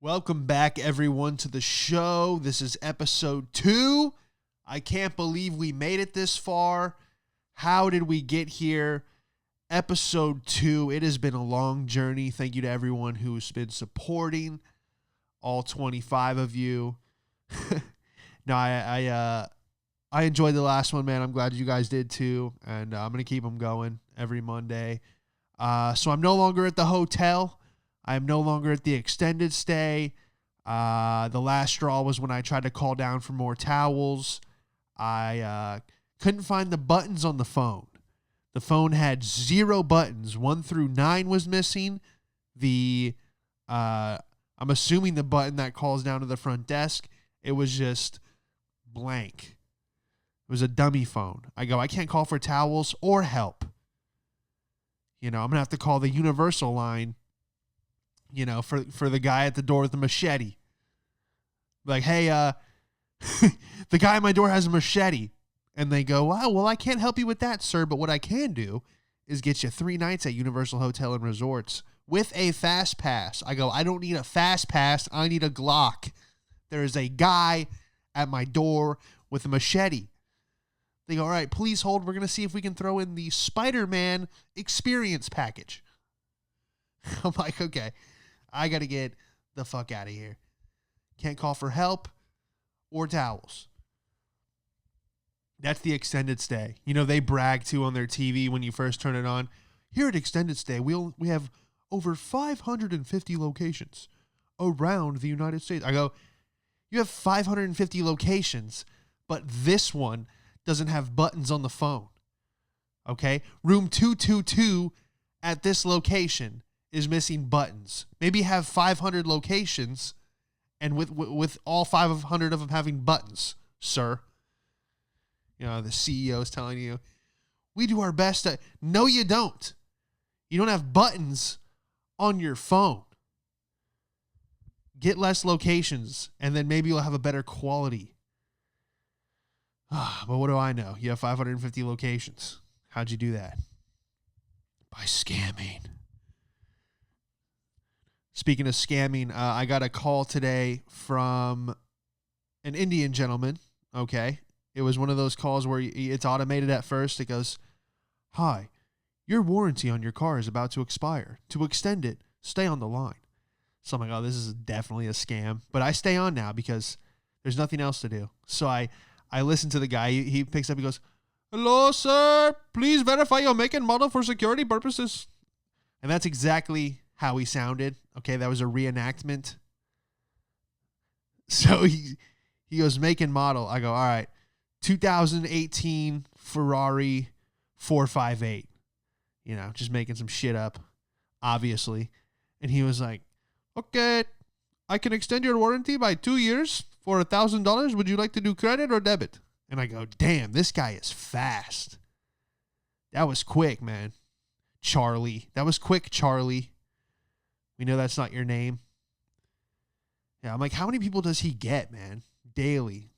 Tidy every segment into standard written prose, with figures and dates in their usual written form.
Welcome back, everyone, to the show. This is episode 2. I can't believe we made it this far. How did we get here? Episode 2. It has been a long journey. Thank you to everyone who's been supporting, all 25 of you. No, I enjoyed the last one, man. I'm glad you guys did too, and I'm going to keep them going every Monday. So I'm no longer at the hotel. I am no longer at the extended stay. The last straw was when I tried to call down for more towels. I couldn't find the buttons on the phone. The phone had 0 buttons. 1 through 9 was missing. I'm assuming the button that calls down to the front desk, it was just blank. It was a dummy phone. I can't call for towels or help. I'm going to have to call the universal line, for the guy at the door with the machete. Like, hey, the guy at my door has a machete. And they go, wow, well, I can't help you with that, sir. But what I can do is get you 3 nights at Universal Hotel and Resorts with a fast pass. I go, I don't need a fast pass. I need a Glock. There is a guy at my door with a machete. They go, all right, please hold. We're going to see if we can throw in the Spider-Man experience package. I'm like, okay, I got to get the fuck out of here. Can't call for help or towels. That's the extended stay. They brag too on their TV when you first turn it on. Here at Extended Stay, we have over 550 locations around the United States. I go, you have 550 locations, but this one doesn't have buttons on the phone. Okay? Room 222 at this location is missing buttons. Maybe have 500 locations and with all 500 of them having buttons, sir. The CEO is telling you, we do our best to... No, you don't. You don't have buttons on your phone. Get less locations, and then maybe you'll have a better quality. But what do I know? You have 550 locations. How'd you do that? By scamming. Speaking of scamming, I got a call today from an Indian gentleman, okay? It was one of those calls where it's automated at first. It goes, hi, your warranty on your car is about to expire. To extend it, stay on the line. So I'm like, oh, this is definitely a scam. But I stay on now because there's nothing else to do. So I listen to the guy. He picks up, he goes, hello, sir. Please verify your make and model for security purposes. And that's exactly how he sounded. Okay, that was a reenactment. So he goes, make and model. I go, all right. 2018 Ferrari 458, just making some shit up, obviously. And he was like, okay, I can extend your warranty by 2 years for $1,000. Would you like to do credit or debit? And I go, damn, this guy is fast. That was quick, man. Charlie. That was quick, Charlie. We know that's not your name. Yeah, I'm like, how many people does he get, man? Daily.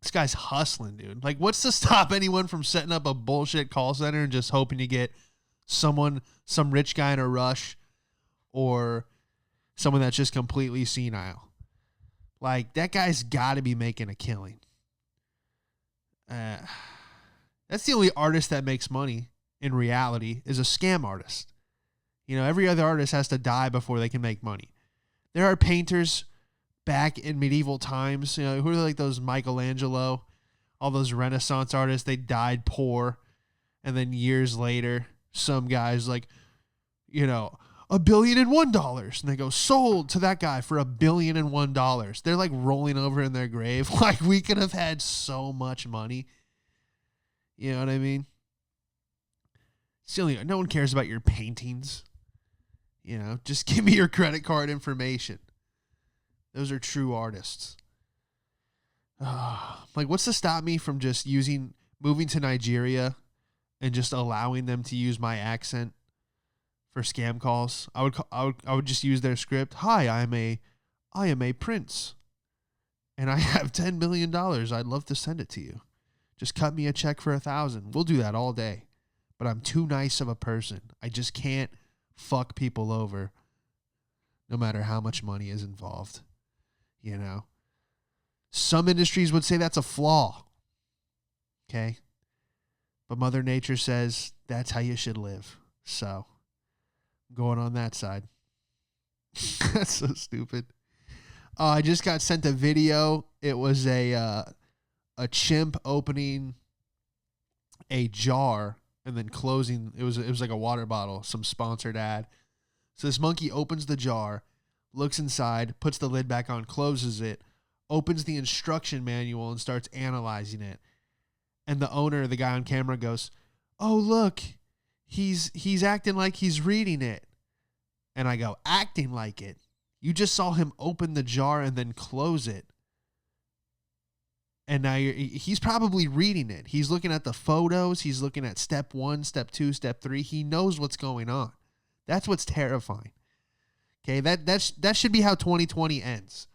This guy's hustling, dude. Like, what's to stop anyone from setting up a bullshit call center and just hoping to get some rich guy in a rush or someone that's just completely senile? Like, that guy's got to be making a killing. That's the only artist that makes money in reality is a scam artist. Every other artist has to die before they can make money. There are painters back in medieval times, who are like those Michelangelo, all those Renaissance artists, they died poor. And then years later, some guy's like, $1,001,001. And they go, sold to that guy for $1,001,001. They're like rolling over in their grave. Like, we could have had so much money. You know what I mean? Still, no one cares about your paintings. Just give me your credit card information. Those are true artists. Like, what's to stop me from just moving to Nigeria and just allowing them to use my accent for scam calls? I would just use their script. Hi, I am a prince, and I have $10 million. I'd love to send it to you. Just cut me a check for $1,000. We'll do that all day. But I'm too nice of a person. I just can't fuck people over. no matter how much money is involved. You know, some industries would say that's a flaw. Okay. But Mother Nature says that's how you should live. So I'm going on that side. That's so stupid. I just got sent a video. It was a chimp opening a jar and then closing. It was like a water bottle, some sponsored ad. So this monkey opens the jar, looks inside, puts the lid back on, closes it, opens the instruction manual and starts analyzing it. And the owner, the guy on camera, goes, "Oh, look, he's acting like he's reading it." And I go, "Acting like it? You just saw him open the jar and then close it. And now he's probably reading it. He's looking at the photos. He's looking at step 1, step 2, step 3. He knows what's going on. That's what's terrifying." Okay, that should be how 2020 ends.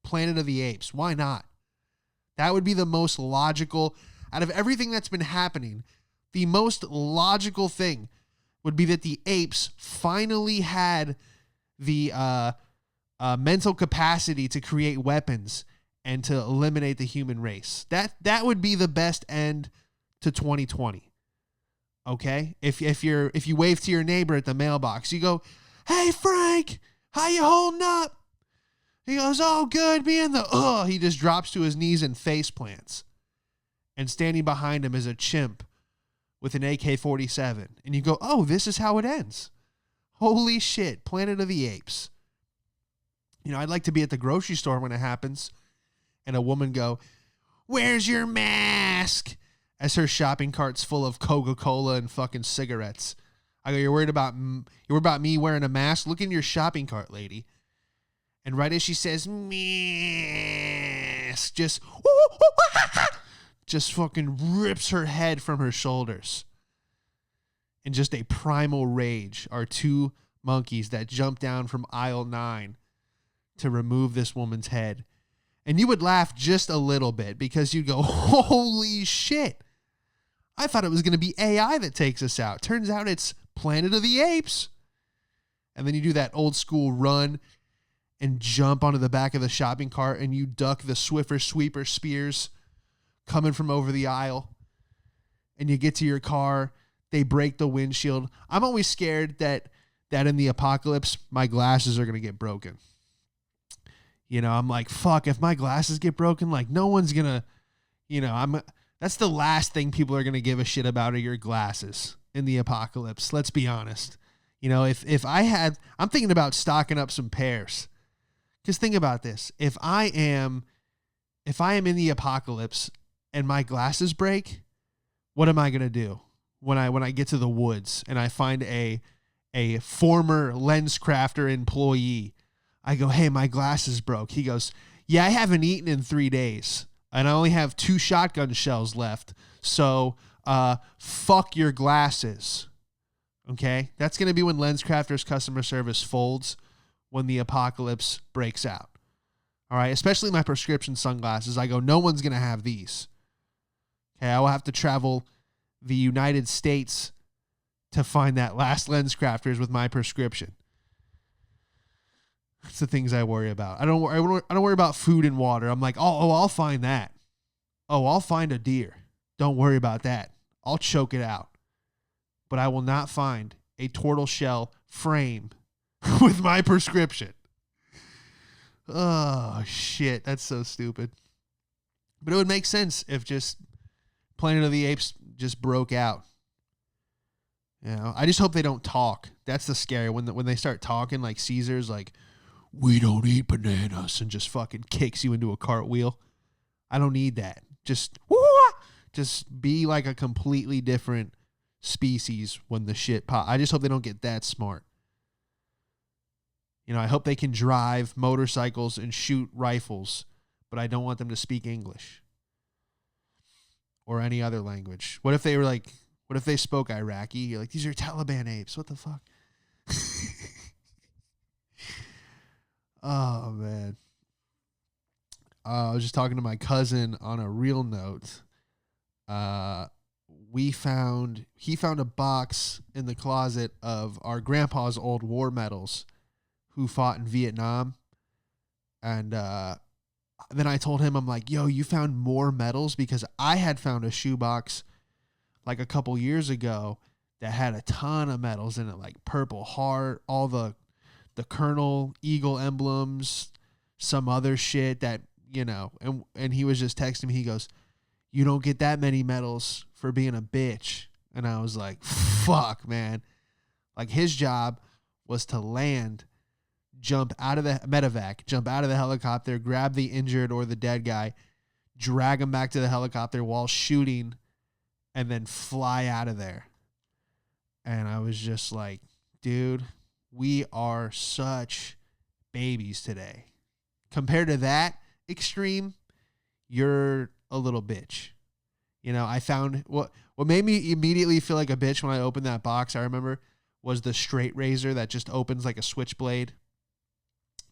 Planet of the Apes. Why not? That would be the most logical. Out of everything that's been happening, the most logical thing would be that the apes finally had the mental capacity to create weapons and to eliminate the human race. That would be the best end to 2020. Okay? If you wave to your neighbor at the mailbox, you go, "Hey Frank, how you holding up?" He goes, "Oh, good, man." He just drops to his knees and face plants. And standing behind him is a chimp with an AK-47. And you go, "Oh, this is how it ends. Holy shit, Planet of the Apes." You know, I'd like to be at the grocery store when it happens and a woman go, "Where's your mask?" as her shopping cart's full of Coca-Cola and fucking cigarettes. I go, "You're worried about me wearing a mask? Look in your shopping cart, lady." And right as she says, "Mask," just fucking rips her head from her shoulders. In just a primal rage are two monkeys that jump down from aisle 9 to remove this woman's head. And you would laugh just a little bit because you'd go, "Holy shit. I thought it was going to be AI that takes us out. Turns out it's Planet of the Apes." And then you do that old school run and jump onto the back of the shopping cart and you duck the Swiffer Sweeper spears coming from over the aisle. And you get to your car, they break the windshield. I'm always scared that in the apocalypse, my glasses are going to get broken. You know, I'm like, fuck, if my glasses get broken, like no one's going to, you know, that's the last thing people are going to give a shit about are your glasses in the apocalypse. Let's be honest. You know, if I'm thinking about stocking up some pairs. Because think about this. If I am in the apocalypse and my glasses break, what am I going to do when I get to the woods and I find a former LensCrafter employee? I go, "Hey, my glasses broke." He goes, "Yeah, I haven't eaten in 3 days and I only have 2 shotgun shells left. So, fuck your glasses." Okay? That's going to be when LensCrafter's customer service folds when the apocalypse breaks out. All right? Especially my prescription sunglasses. I go, no one's going to have these. Okay? I will have to travel the United States to find that last LensCrafters with my prescription. That's the things I worry about. I don't worry about food and water. I'm like, oh, I'll find that. Oh, I'll find a deer. Don't worry about that. I'll choke it out. But I will not find a turtle shell frame with my prescription. Oh, shit. That's so stupid. But it would make sense if just Planet of the Apes just broke out. You know, I just hope they don't talk. That's the scary when they start talking like Caesar's like, "We don't eat bananas," and just fucking kicks you into a cartwheel. I don't need that. Just be like a completely different species when the shit pop. I just hope they don't get that smart. You know, I hope they can drive motorcycles and shoot rifles, but I don't want them to speak English or any other language. What if they spoke Iraqi? You're like, "These are Taliban apes. What the fuck?" Oh, man. I was just talking to my cousin on a real note. He found a box in the closet of our grandpa's old war medals, who fought in Vietnam. And then I told him, I'm like, yo, you found more medals? Because I had found a shoebox like a couple years ago that had a ton of medals in it, like Purple Heart, all the Colonel Eagle emblems, some other shit that, and he was just texting me. He goes, you don't get that many medals for being a bitch. And I was like, fuck, man. Like, his job was to land, jump out of the medevac, jump out of the helicopter, grab the injured or the dead guy, drag him back to the helicopter while shooting, and then fly out of there. And I was just like, dude, we are such babies today. Compared to that extreme, you're a little bitch. I found what made me immediately feel like a bitch when I opened that box, I remember, was the straight razor that just opens like a switchblade.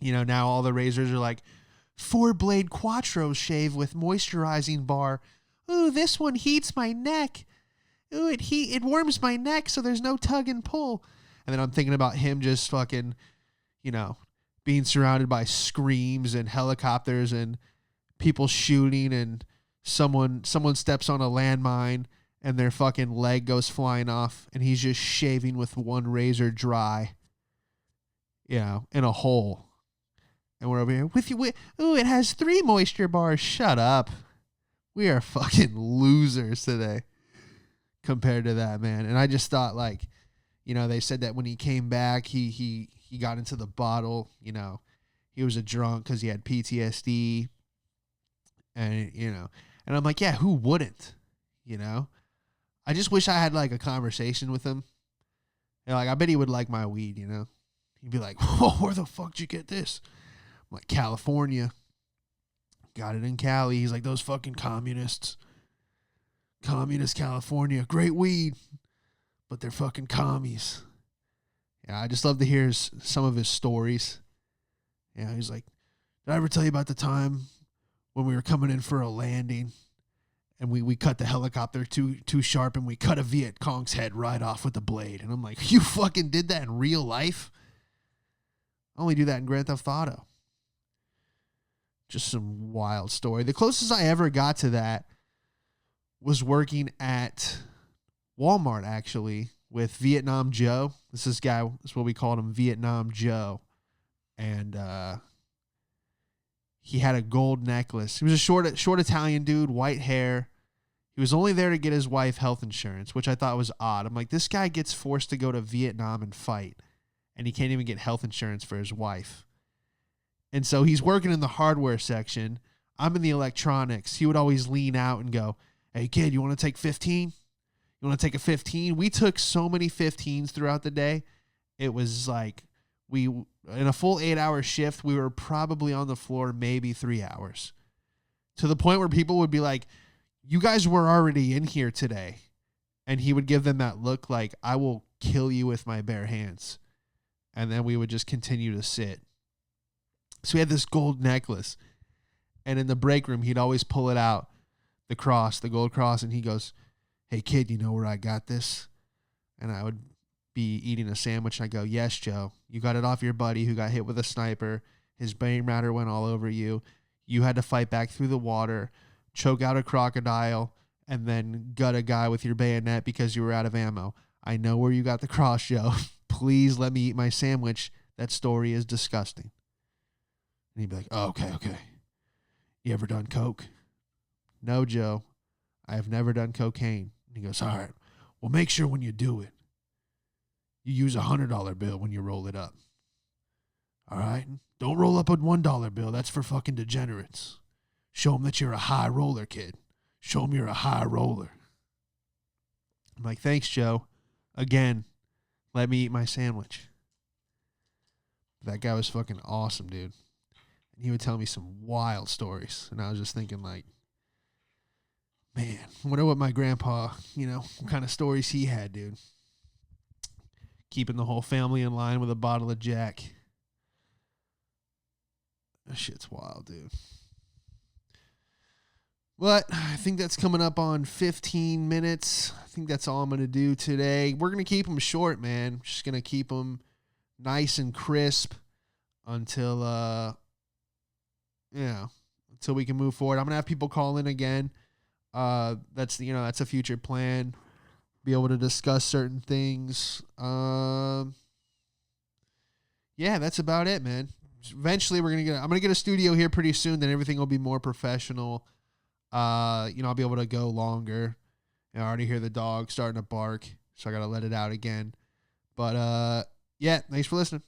Now all the razors are like 4-blade Quattro shave with moisturizing bar. Ooh, this one heats my neck. Ooh, it warms my neck so there's no tug and pull. And then I'm thinking about him just fucking, being surrounded by screams and helicopters and people shooting, and someone steps on a landmine and their fucking leg goes flying off, and he's just shaving with one razor dry, in a hole. And we're over here with you. Ooh, it has 3 moisture bars. Shut up. We are fucking losers today compared to that, man. And I just thought, like, they said that when he came back, he got into the bottle. He was a drunk because he had PTSD. And, and I'm like, yeah, who wouldn't? I just wish I had like a conversation with him. Like, I bet he would like my weed, He'd be like, whoa, where the fuck did you get this? I'm like, California. Got it in Cali. He's like, those fucking communists. Communist California. Great weed, but they're fucking commies. Yeah, I just love to hear some of his stories. Yeah, he's like, did I ever tell you about the time when we were coming in for a landing and we cut the helicopter too sharp and we cut a Viet Cong's head right off with the blade? And I'm like, you fucking did that in real life? I only do that in Grand Theft Auto. Just some wild story. The closest I ever got to that was working at Walmart, actually, with Vietnam Joe. This guy is what we called him, Vietnam Joe. And he had a gold necklace. He was a short Italian dude, white hair. He was only there to get his wife health insurance, which I thought was odd. I'm like, this guy gets forced to go to Vietnam and fight, and he can't even get health insurance for his wife. And so he's working in the hardware section. I'm in the electronics. He would always lean out and go, hey, kid, you want to take 15? You want to take a 15? We took so many 15s throughout the day. It was like in a full 8-hour shift, we were probably on the floor maybe 3 hours, to the point where people would be like, you guys were already in here today. And he would give them that look like, I will kill you with my bare hands. And then we would just continue to sit. So he had this gold necklace, and in the break room, he'd always pull it out, the gold cross, and he goes, hey, kid, you know where I got this? And I would be eating a sandwich, and I go, yes, Joe, you got it off your buddy who got hit with a sniper. His brain matter went all over you. You had to fight back through the water, choke out a crocodile, and then gut a guy with your bayonet because you were out of ammo. I know where you got the cross, Joe. Please let me eat my sandwich. That story is disgusting. And he'd be like, oh, okay. You ever done coke? No, Joe. I have never done cocaine. And he goes, all right, well, make sure when you do it, you use a $100 bill when you roll it up. All right? Don't roll up a $1 bill. That's for fucking degenerates. Show them that you're a high roller, kid. Show them you're a high roller. I'm like, thanks, Joe. Again, let me eat my sandwich. That guy was fucking awesome, dude. And he would tell me some wild stories. And I was just thinking, like, man, I wonder what my grandpa, what kind of stories he had, dude. Keeping the whole family in line with a bottle of Jack. That shit's wild, dude. But I think that's coming up on 15 minutes. I think that's all I'm going to do today. We're going to keep them short, man. Just going to keep them nice and crisp. until until we can move forward. I'm gonna have people call in again. That's a future plan. Be able to discuss certain things. Yeah, that's about it, man. Eventually, I'm gonna get a studio here pretty soon. Then everything will be more professional. I'll be able to go longer. I already hear the dog starting to bark, so I gotta let it out again. But yeah, thanks for listening.